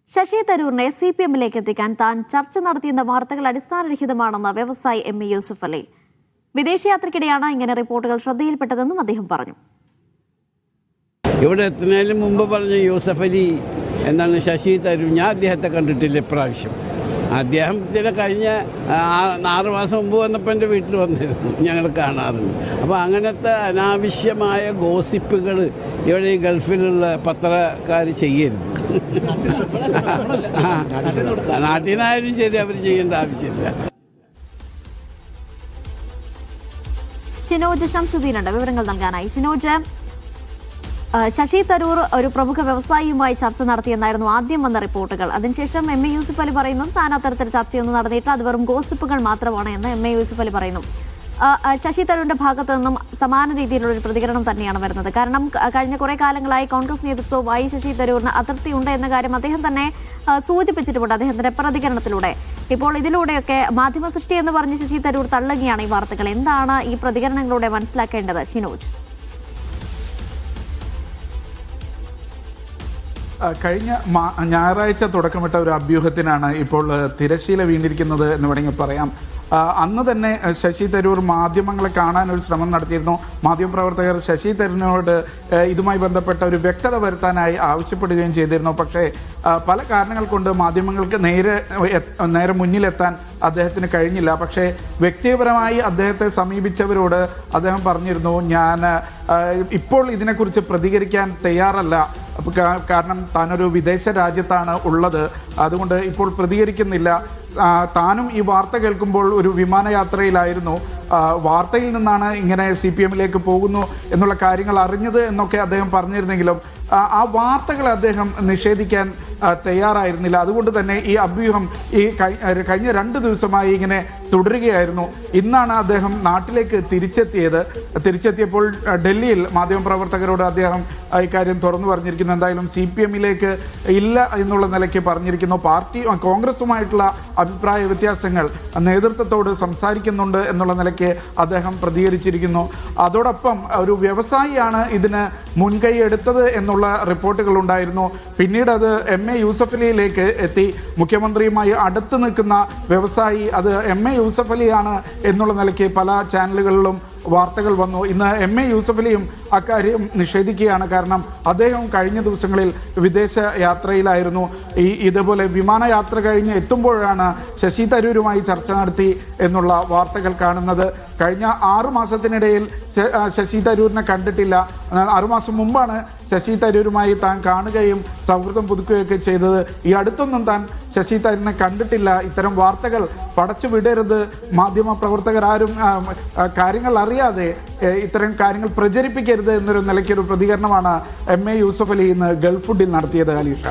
ശശി തരൂരിനെ സിപിഎമ്മിലേക്ക് എത്തിക്കാൻ താൻ ചർച്ച നടത്തിയെന്ന വാർത്തകൾ അടിസ്ഥാനരഹിതമാണെന്ന് വ്യവസായി എം.എ. യൂസഫ് അലി. വിദേശയാത്രയ്ക്കിടെയാണ് ഇങ്ങനെ റിപ്പോർട്ടുകൾ ശ്രദ്ധയിൽപ്പെട്ടതെന്നും അദ്ദേഹം പറഞ്ഞു. ഇവിടെ എത്തുന്നതിന് മുമ്പ് പറഞ്ഞ യൂസഫ് അലി എന്താണ് ശശി തരൂർ, ഞാൻ അദ്ദേഹത്തെ കണ്ടിട്ടില്ല ഇപ്രാവശ്യം. അദ്ദേഹത്തിന് കഴിഞ്ഞ 6 മാസം മുമ്പ് വന്നപ്പോൾ എൻ്റെ വീട്ടിൽ വന്നിരുന്നു, ഞങ്ങൾ കാണാറുണ്ട്. അപ്പോൾ അങ്ങനത്തെ അനാവശ്യമായ ഗോസിപ്പുകൾ ഇവിടെ ഈ ഗൾഫിലുള്ള പത്രക്കാർ ചെയ്യരുത്. നാട്ടിൽ നിന്നായാലും ശരി, അവർ ചെയ്യേണ്ട ആവശ്യമില്ല. സിനോജ് ശംസുദ്ദീനുണ്ട് വിവരങ്ങൾ നൽകാനായി. സിനോജ്, ശശി തരൂർ ഒരു പ്രമുഖ വ്യവസായിയുമായി ചർച്ച നടത്തിയെന്നായിരുന്നു ആദ്യം വന്ന റിപ്പോർട്ടുകൾ. അതിനുശേഷം എം.എ. യൂസഫ് അലി പറയുന്നു താൻ അത്തരത്തിൽ ചർച്ചയൊന്നും നടന്നിട്ട് അത് വെറും ഗോസിപ്പുകൾ മാത്രമാണ് എന്ന് എം.എ. യൂസഫ് അലി പറയുന്നു. ശശി തരൂരിന്റെ ഭാഗത്ത് നിന്നും സമാന രീതിയിലുള്ള ഒരു പ്രതികരണം തന്നെയാണ് വരുന്നത്. കാരണം കഴിഞ്ഞ കുറെ കാലങ്ങളായി കോൺഗ്രസ് നേതൃത്വവുമായി ശശി തരൂരിന് അതൃപ്തിയുണ്ട് എന്ന കാര്യം അദ്ദേഹം തന്നെ സൂചിപ്പിച്ചിട്ടുമുണ്ട് അദ്ദേഹത്തിന്റെ പ്രതികരണത്തിലൂടെ. ഇപ്പോൾ ഇതിലൂടെയൊക്കെ മാധ്യമ സൃഷ്ടി എന്ന് പറഞ്ഞ് ശശി തരൂർ തള്ളുകയാണ് ഈ വാർത്തകൾ. എന്താണ് ഈ പ്രതികരണങ്ങളിലൂടെ മനസ്സിലാക്കേണ്ടത് ഷിനോജ്? കഴിഞ്ഞ ഞായറാഴ്ച തുടക്കമിട്ട ഒരു അഭ്യൂഹത്തിനാണ് ഇപ്പോൾ തിരശ്ശീല വീണിരിക്കുന്നത് എന്ന് വേണമെങ്കിൽ പറയാം. അന്ന് തന്നെ ശശി തരൂർ മാധ്യമങ്ങളെ കാണാൻ ഒരു ശ്രമം നടത്തിയിരുന്നു. മാധ്യമപ്രവർത്തകർ ശശി തരൂരിനോട് ഇതുമായി ബന്ധപ്പെട്ട ഒരു വ്യക്തത വരുത്താനായി ആവശ്യപ്പെടുകയും ചെയ്തിരുന്നു. പക്ഷേ പല കാരണങ്ങൾ കൊണ്ട് മാധ്യമങ്ങൾക്ക് നേരെ മുന്നിലെത്താൻ അദ്ദേഹത്തിന് കഴിഞ്ഞില്ല. പക്ഷേ വ്യക്തിപരമായി അദ്ദേഹത്തെ സമീപിച്ചവരോട് അദ്ദേഹം പറഞ്ഞിരുന്നു, ഞാൻ ഇപ്പോൾ ഇതിനെക്കുറിച്ച് പ്രതികരിക്കാൻ തയ്യാറല്ല, കാരണം താനൊരു വിദേശ രാജ്യത്താണ് ഉള്ളത്, അതുകൊണ്ട് ഇപ്പോൾ പ്രതികരിക്കുന്നില്ല. താനും ഈ വാർത്ത കേൾക്കുമ്പോൾ ഒരു വിമാനയാത്രയിലായിരുന്നു. വാർത്തയിൽ നിന്നാണ് ഇങ്ങനെ CPM-ലേക്ക് പോകുന്നു എന്നുള്ള കാര്യങ്ങൾ അറിഞ്ഞത് എന്നൊക്കെ അദ്ദേഹം പറഞ്ഞിരുന്നെങ്കിലും ആ വാർത്തകളെ അദ്ദേഹം നിഷേധിക്കാൻ തയ്യാറായിരുന്നില്ല. അതുകൊണ്ട് തന്നെ ഈ അഭ്യൂഹം കഴിഞ്ഞ 2 ദിവസമായി ഇങ്ങനെ തുടരുകയായിരുന്നു. ഇന്നാണ് അദ്ദേഹം നാട്ടിലേക്ക് തിരിച്ചെത്തിയപ്പോൾ ഡൽഹിയിൽ മാധ്യമപ്രവർത്തകരോട് അദ്ദേഹം ഇക്കാര്യം തുറന്നു പറഞ്ഞിരിക്കുന്നു. എന്തായാലും CPM-ലേക്ക് ഇല്ല എന്നുള്ള നിലയ്ക്ക് പറഞ്ഞിരിക്കുന്നു. കോൺഗ്രസുമായിട്ടുള്ള അഭിപ്രായ വ്യത്യാസങ്ങൾ നേതൃത്വത്തോട് സംസാരിക്കുന്നുണ്ട് എന്നുള്ള നിലയ്ക്ക് അദ്ദേഹം പ്രതികരിച്ചിരിക്കുന്നു. അതോടൊപ്പം ഒരു വ്യവസായിയാണ് ഇതിന് മുൻകൈ എടുത്തത് എന്നുള്ള റിപ്പോർട്ടുകൾ ഉണ്ടായിരുന്നു. പിന്നീട് അത് എം.എ. യൂസഫ് അലിയിലേക്ക് എത്തി. മുഖ്യമന്ത്രിയുമായി അടുത്ത് നിൽക്കുന്ന വ്യവസായി അത് എം.എ. യൂസഫ് അലിയാണ് എന്നുള്ള നിലയ്ക്ക് പല ചാനലുകളിലും വാർത്തകൾ വന്നു. ഇന്ന് എം.എ. യൂസഫ് അലിയും അക്കാര്യം നിഷേധിക്കുകയാണ്. കാരണം അദ്ദേഹം കഴിഞ്ഞ ദിവസങ്ങളിൽ വിദേശ യാത്രയിലായിരുന്നു. ഇതേപോലെ വിമാനയാത്ര കഴിഞ്ഞ് എത്തുമ്പോഴാണ് ശശി തരൂരുമായി ചർച്ച നടത്തി എന്നുള്ള വാർത്തകൾ കാണുന്നത്. കഴിഞ്ഞ 6 മാസത്തിനിടയിൽ ശശി തരൂരിനെ കണ്ടിട്ടില്ല. 6 മാസം മുമ്പാണ് ശശി തരൂരുമായി താൻ കാണുകയും സൗഹൃദം പുതുക്കുകയൊക്കെ ചെയ്തത്. ഈ അടുത്തൊന്നും താൻ ശശി തരൂരിനെ കണ്ടിട്ടില്ല. ഇത്തരം വാർത്തകൾ പടച്ചു വിടരുത്, മാധ്യമ പ്രവർത്തകരാരും കാര്യങ്ങൾ അറിയാതെ ഇത്തരം കാര്യങ്ങൾ പ്രചരിപ്പിക്കരുത് എന്നൊരു നിലയ്ക്കൊരു പ്രതികരണമാണ് എം.എ. യൂസഫ് അലി ഇന്ന് ഗൾഫ് ഫുഡിൽ നടത്തിയത്. അലീഷ.